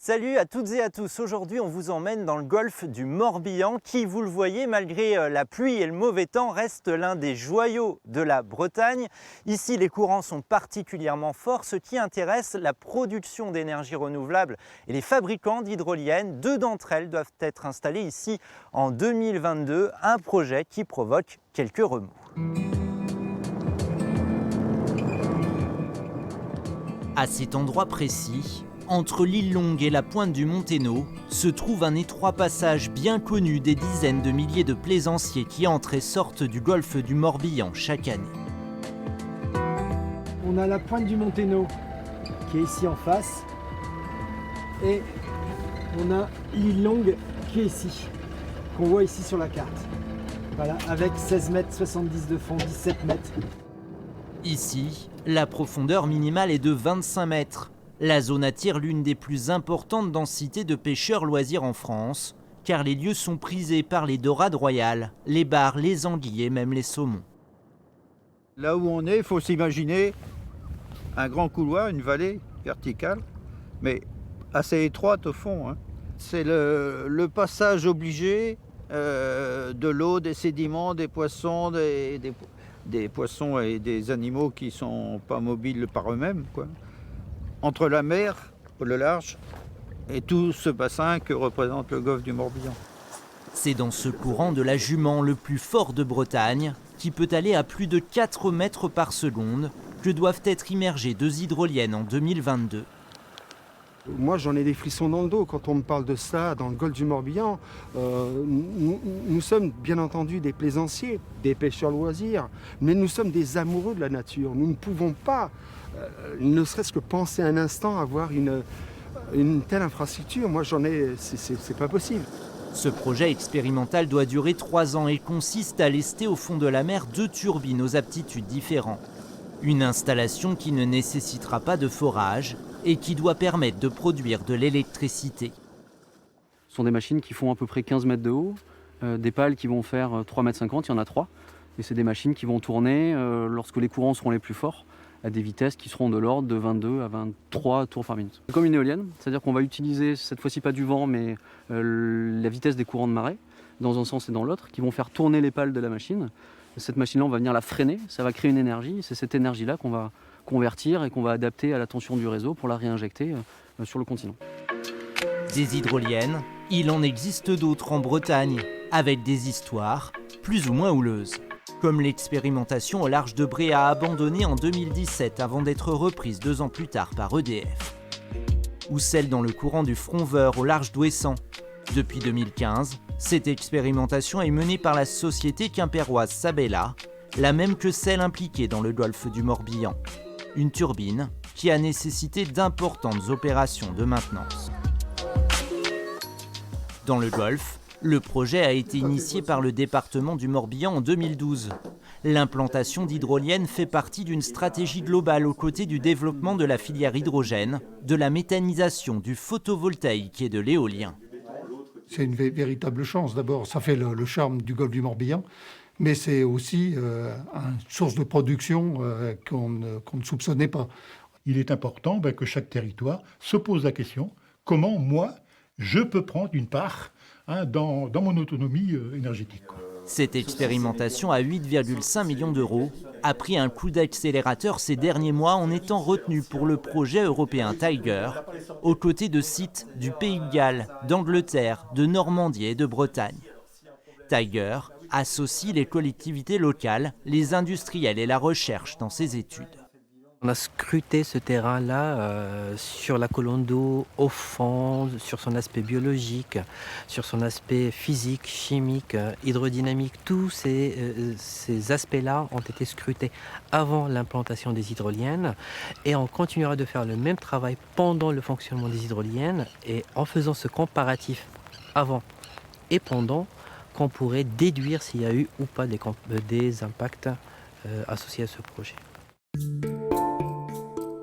Salut à toutes et à tous, aujourd'hui on vous emmène dans le golfe du Morbihan qui, vous le voyez, malgré la pluie et le mauvais temps, reste l'un des joyaux de la Bretagne. Ici les courants sont particulièrement forts, ce qui intéresse la production d'énergie renouvelable et les fabricants d'hydroliennes. Deux d'entre elles doivent être installées ici en 2022, un projet qui provoque quelques remous. À cet endroit précis, entre l'île Longue et la pointe du Monténot, se trouve un étroit passage bien connu des dizaines de milliers de plaisanciers qui entrent et sortent du golfe du Morbihan chaque année. On a la pointe du Monténot qui est ici en face et on a l'île Longue qui est ici, qu'on voit ici sur la carte. Voilà, avec 16 mètres 70 de fond, 17 mètres. Ici, la profondeur minimale est de 25 mètres. La zone attire l'une des plus importantes densités de pêcheurs loisirs en France, car les lieux sont prisés par les dorades royales, les bars, les anguilles et même les saumons. Là où on est, il faut s'imaginer un grand couloir, une vallée verticale, mais assez étroite au fond, hein. C'est le passage obligé de l'eau, des sédiments, des poissons, des poissons et des animaux qui ne sont pas mobiles par eux-mêmes, quoi. Entre la mer, le large, et tout ce bassin que représente le golfe du Morbihan. C'est dans ce courant de la Jument, le plus fort de Bretagne, qui peut aller à plus de 4 mètres par seconde, que doivent être immergées deux hydroliennes en 2022. Moi, j'en ai des frissons dans le dos quand on me parle de ça dans le golfe du Morbihan. Nous sommes bien entendu des plaisanciers, des pêcheurs loisirs, mais nous sommes des amoureux de la nature. Nous ne pouvons pas, ne serait-ce que penser un instant, avoir une telle infrastructure. Moi, c'est pas possible. Ce projet expérimental doit durer 3 ans et consiste à lester au fond de la mer 2 turbines aux aptitudes différentes. Une installation qui ne nécessitera pas de forage et qui doit permettre de produire de l'électricité. Ce sont des machines qui font à peu près 15 mètres de haut, des pales qui vont faire 3,50 mètres, il y en a 3. Et c'est des machines qui vont tourner lorsque les courants seront les plus forts, à des vitesses qui seront de l'ordre de 22 à 23 tours par minute. C'est comme une éolienne, c'est-à-dire qu'on va utiliser cette fois-ci pas du vent, mais la vitesse des courants de marée, dans un sens et dans l'autre, qui vont faire tourner les pales de la machine. Cette machine-là, on va venir la freiner, ça va créer une énergie, et c'est cette énergie-là qu'on va convertir et qu'on va adapter à la tension du réseau pour la réinjecter sur le continent. Des hydroliennes, il en existe d'autres en Bretagne, avec des histoires plus ou moins houleuses. Comme l'expérimentation au large de Bréhat abandonnée en 2017 avant d'être reprise 2 ans plus tard par EDF. Ou celle dans le courant du Fronveur au large d'Ouessant. Depuis 2015, cette expérimentation est menée par la société quimpéroise Sabella, la même que celle impliquée dans le golfe du Morbihan. Une turbine qui a nécessité d'importantes opérations de maintenance. Dans le golfe, le projet a été initié par le département du Morbihan en 2012. L'implantation d'hydroliennes fait partie d'une stratégie globale aux côtés du développement de la filière hydrogène, de la méthanisation, du photovoltaïque et de l'éolien. C'est une véritable chance. D'abord, ça fait le charme du golfe du Morbihan, mais c'est aussi une source de production qu'on ne soupçonnait pas. Il est important que chaque territoire se pose la question, comment moi, je peux prendre une part dans mon autonomie énergétique. Cette expérimentation à 8,5 millions d'euros a pris un coup d'accélérateur ces derniers mois en étant retenue pour le projet européen Tiger, aux côtés de sites du Pays de Galles, d'Angleterre, de Normandie et de Bretagne. Tiger associe les collectivités locales, les industriels et la recherche dans ses études. On a scruté ce terrain-là sur la colonne d'eau, au fond, sur son aspect biologique, sur son aspect physique, chimique, hydrodynamique. Tous ces aspects-là ont été scrutés avant l'implantation des hydroliennes et on continuera de faire le même travail pendant le fonctionnement des hydroliennes et en faisant ce comparatif avant et pendant qu'on pourrait déduire s'il y a eu ou pas des impacts associés à ce projet.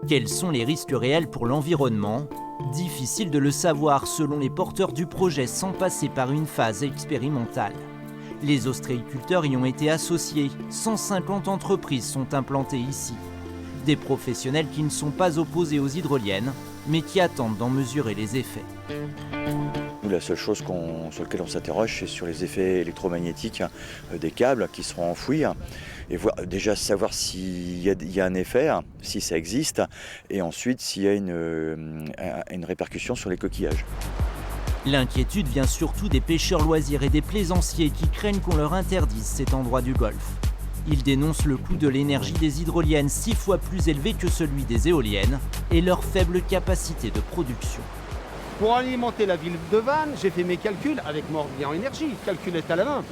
Quels sont les risques réels pour l'environnement? Difficile de le savoir selon les porteurs du projet sans passer par une phase expérimentale. Les ostréiculteurs y ont été associés, 150 entreprises sont implantées ici. Des professionnels qui ne sont pas opposés aux hydroliennes mais qui attendent d'en mesurer les effets. Nous, la seule chose sur laquelle on s'interroge, c'est sur les effets électromagnétiques des câbles qui seront enfouis. Et déjà savoir s'il y a un effet, si ça existe, et ensuite s'il y a une répercussion sur les coquillages. L'inquiétude vient surtout des pêcheurs loisirs et des plaisanciers qui craignent qu'on leur interdise cet endroit du golfe. Ils dénoncent le coût de l'énergie des hydroliennes 6 fois plus élevé que celui des éoliennes et leur faible capacité de production. Pour alimenter la ville de Vannes, j'ai fait mes calculs avec Morbihan Énergie, le calcul est à la main.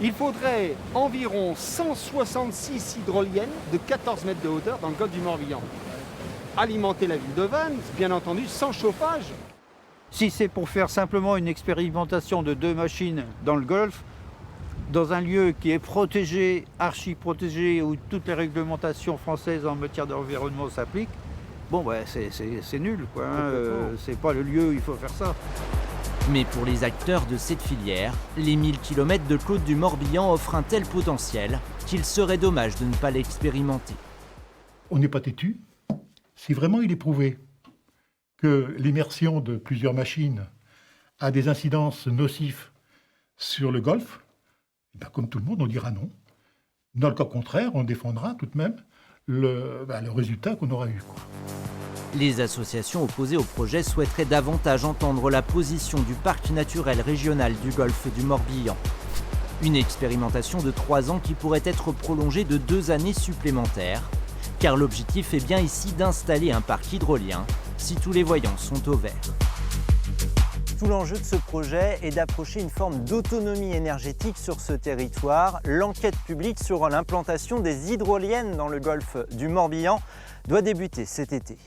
Il faudrait environ 166 hydroliennes de 14 mètres de hauteur dans le golfe du Morbihan. Alimenter la ville de Vannes, bien entendu, sans chauffage. Si c'est pour faire simplement une expérimentation de 2 machines dans le golfe, dans un lieu qui est protégé, archi-protégé, où toutes les réglementations françaises en matière d'environnement s'appliquent, bon, bah, c'est nul, quoi. C'est pas le lieu où il faut faire ça. Mais pour les acteurs de cette filière, les 1000 km de côte du Morbihan offrent un tel potentiel qu'il serait dommage de ne pas l'expérimenter. On n'est pas têtu. Si vraiment il est prouvé que l'immersion de plusieurs machines a des incidences nocives sur le golfe, ben comme tout le monde, on dira non. Dans le cas contraire, on défendra tout de même le résultat qu'on aura eu, quoi. Les associations opposées au projet souhaiteraient davantage entendre la position du parc naturel régional du golfe du Morbihan. Une expérimentation de 3 ans qui pourrait être prolongée de 2 années supplémentaires, car l'objectif est bien ici d'installer un parc hydrolien si tous les voyants sont au vert. Tout l'enjeu de ce projet est d'approcher une forme d'autonomie énergétique sur ce territoire. L'enquête publique sur l'implantation des hydroliennes dans le golfe du Morbihan doit débuter cet été.